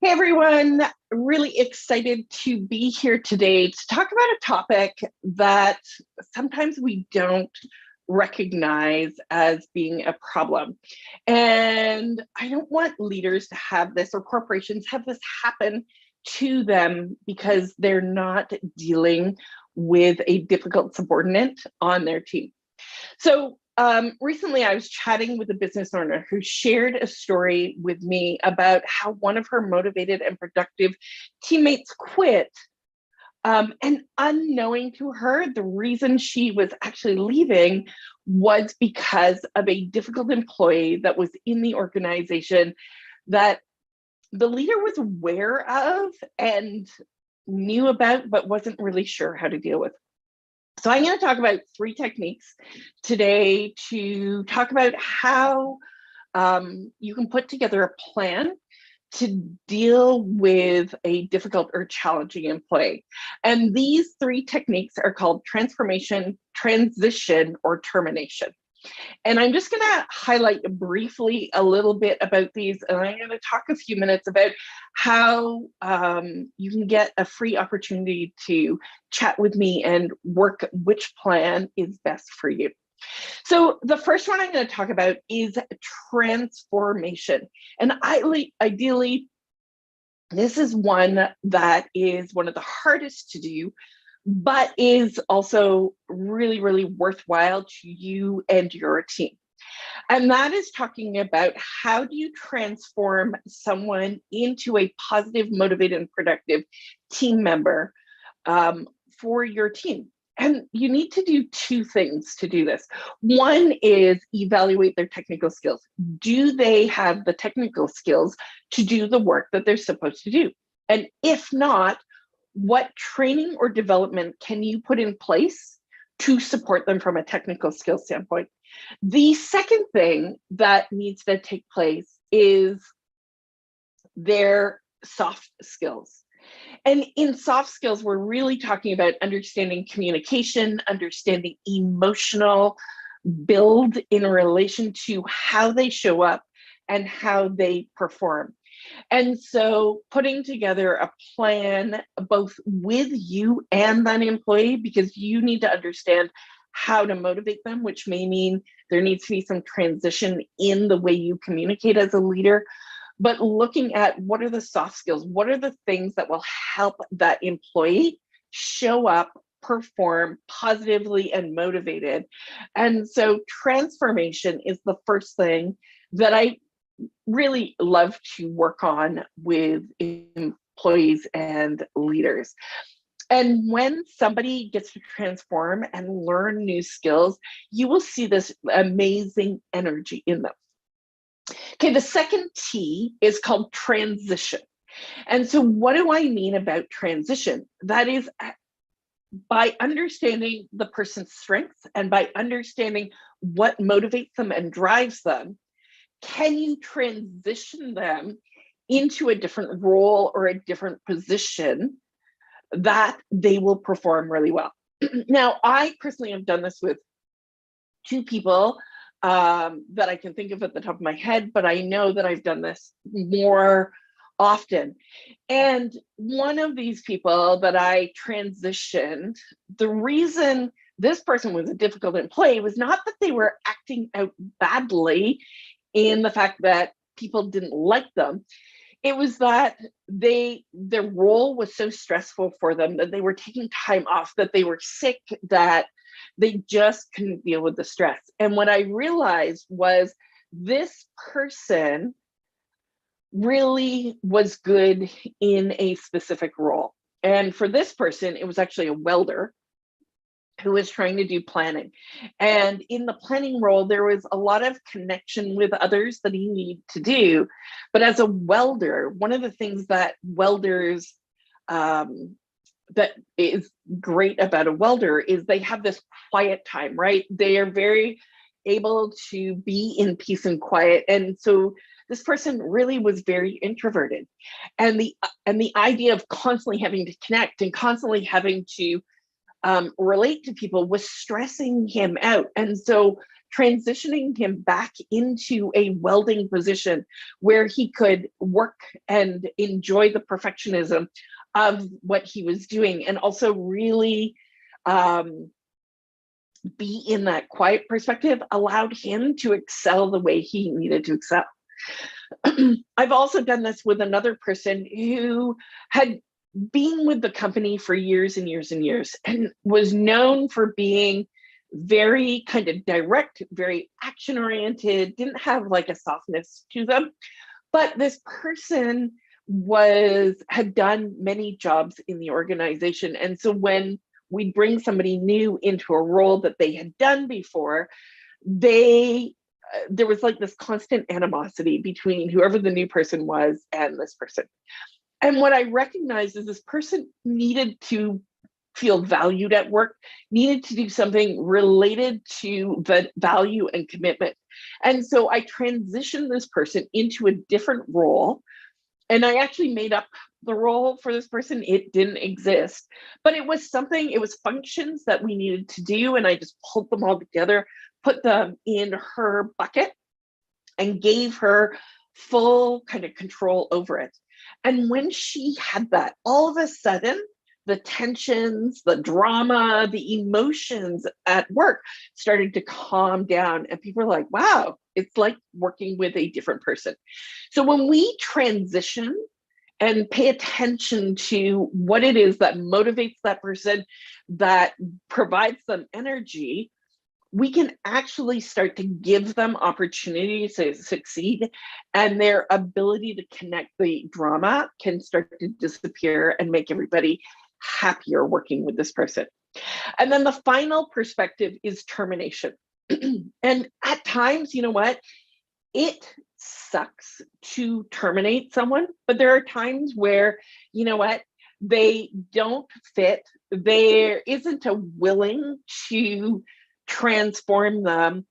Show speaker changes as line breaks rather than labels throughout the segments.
Hey everyone, really excited to be here today to talk about a topic that sometimes we don't recognize as being a problem. And I don't want leaders to have this or corporations have this happen to them because they're not dealing with a difficult subordinate on their team. So recently I was chatting with a business owner who shared a story with me about how one of her motivated and productive teammates quit. And unknowing to her, the reason she was actually leaving was because of a difficult employee that was in the organization that the leader was aware of and knew about, but wasn't really sure how to deal with. So I'm going to talk about three techniques today to talk about how you can put together a plan to deal with a difficult or challenging employee. And these three techniques are called transformation, transition, or termination. And I'm just going to highlight briefly a little bit about these, and I'm going to talk a few minutes about how you can get a free opportunity to chat with me and work which plan is best for you. So the first one I'm going to talk about is transformation. And ideally, this is one that is one of the hardest to do, but is also really, really worthwhile to you and your team. And that is talking about how do you transform someone into a positive, motivated, and productive team member for your team. And you need to do two things to do this. One is evaluate their technical skills. Do they have the technical skills to do the work that they're supposed to do? And if not, what training or development can you put in place to support them from a technical skill standpoint? The second thing that needs to take place is their soft skills. And in soft skills, we're really talking about understanding communication, understanding emotional build in relation to how they show up and how they perform. And so putting together a plan both with you and that employee, because you need to understand how to motivate them, which may mean there needs to be some transition in the way you communicate as a leader. But looking at what are the soft skills, what are the things that will help that employee show up, perform positively and motivated. And so transformation is the first thing that I really love to work on with employees and leaders. And when somebody gets to transform and learn new skills, you will see this amazing energy in them. Okay, the second T is called transition. And so what do I mean about transition? That is by understanding the person's strengths and by understanding what motivates them and drives them, can you transition them into a different role or a different position that they will perform really well? Now, I personally have done this with two people that I can think of at the top of my head, but I know that I've done this more often. And one of these people that I transitioned, the reason this person was a difficult employee was not that they were acting out badly in the fact that people didn't like them. It was that their role was so stressful for them that they were taking time off, that they were sick, that they just couldn't deal with the stress. And what I realized was this person really was good in a specific role. And for this person, it was actually a welder who was trying to do planning. And in the planning role, there was a lot of connection with others that he needed to do. But as a welder, one of the things that welders, that is great about a welder is they have this quiet time, right? They are very able to be in peace and quiet. And so this person really was very introverted. And the idea of constantly having to connect and constantly having to relate to people was stressing him out. And so transitioning him back into a welding position where he could work and enjoy the perfectionism of what he was doing, and also really be in that quiet perspective, allowed him to excel the way he needed to excel. I've also done this with another person who had been with the company for years and years and years, and was known for being very kind of direct, very action oriented, didn't have like a softness to them. But this person had done many jobs in the organization. And so when we bring somebody new into a role that they had done before, there was like this constant animosity between whoever the new person was and this person. And what I recognized is this person needed to feel valued at work, needed to do something related to the value and commitment. And so I transitioned this person into a different role. And I actually made up the role for this person. It didn't exist, but it was functions that we needed to do. And I just pulled them all together, put them in her bucket, and gave her full kind of control over it. And when she had that, all of a sudden, the tensions, the drama, the emotions at work started to calm down. And people were like, wow, it's like working with a different person. So when we transition and pay attention to what it is that motivates that person, that provides them energy, we can actually start to give them opportunities to succeed, and their ability to connect the drama can start to disappear and make everybody happier working with this person. And then the final perspective is termination. And at times, you know what? It sucks to terminate someone, but there are times where, you know what? They don't fit. There isn't a willing to transform them,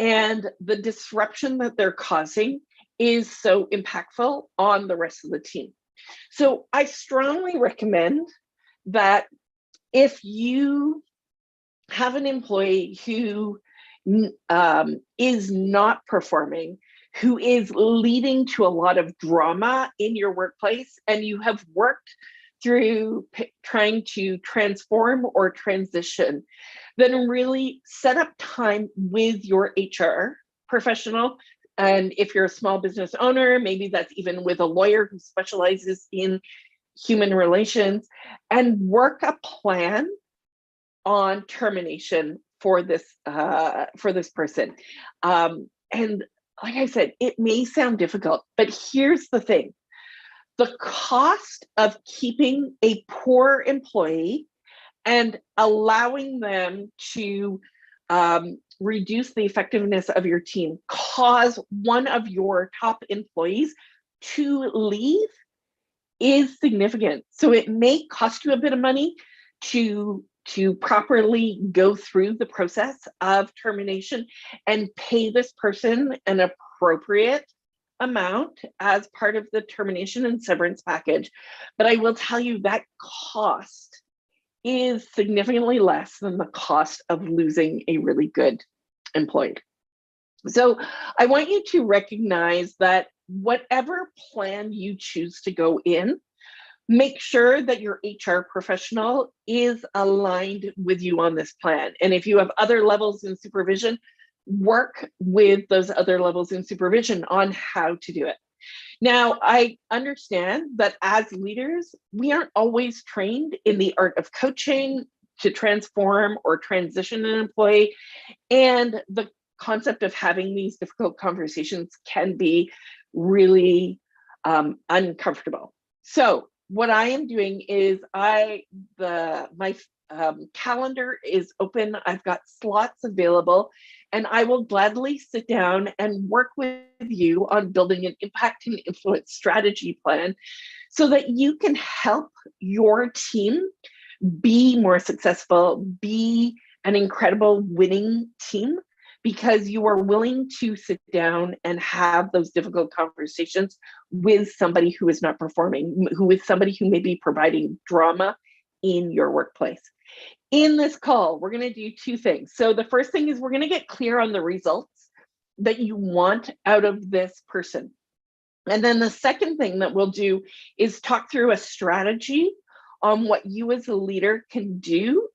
and the disruption that they're causing is so impactful on the rest of the team. So I strongly recommend that if you have an employee who is not performing, who is leading to a lot of drama in your workplace, and you have worked through trying to transform or transition, then really set up time with your HR professional. And if you're a small business owner, maybe that's even with a lawyer who specializes in human relations, and work a plan on termination for this person. And like I said, it may sound difficult, but here's the thing. The cost of keeping a poor employee and allowing them to reduce the effectiveness of your team, cause one of your top employees to leave, is significant. So it may cost you a bit of money to properly go through the process of termination and pay this person an appropriate amount as part of the termination and severance package. But I will tell you that cost is significantly less than the cost of losing a really good employee. So I want you to recognize that whatever plan you choose to go in, make sure that your HR professional is aligned with you on this plan. And if you have other levels in supervision, work with those other levels in supervision on how to do it. Now, I understand that as leaders, we aren't always trained in the art of coaching to transform or transition an employee. And the concept of having these difficult conversations can be really uncomfortable. So what I am doing is my calendar is open. I've got slots available, and I will gladly sit down and work with you on building an impact and influence strategy plan so that you can help your team be more successful, be an incredible winning team, because you are willing to sit down and have those difficult conversations with somebody who is not performing, who is somebody who may be providing drama in your workplace. In this call, we're going to do two things. So the first thing is we're going to get clear on the results that you want out of this person. And then the second thing that we'll do is talk through a strategy on what you as a leader can do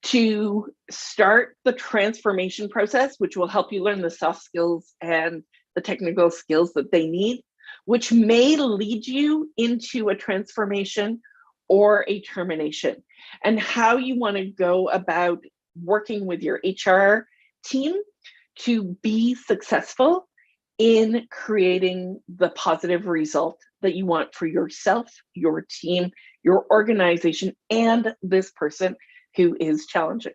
to start the transformation process, which will help you learn the soft skills and the technical skills that they need, which may lead you into a transformation or a termination, and how you want to go about working with your HR team to be successful in creating the positive result that you want for yourself, your team, your organization, and this person who is challenging.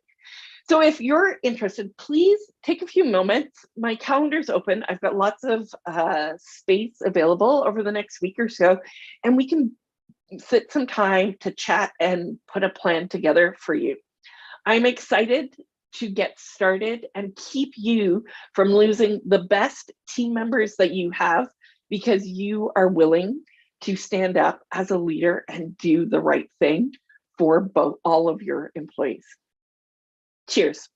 So if you're interested, please take a few moments. My calendar's open. I've got lots of space available over the next week or so, and we can sit some time to chat and put a plan together for you. I'm excited to get started and keep you from losing the best team members that you have, because you are willing to stand up as a leader and do the right thing for all of your employees. Cheers.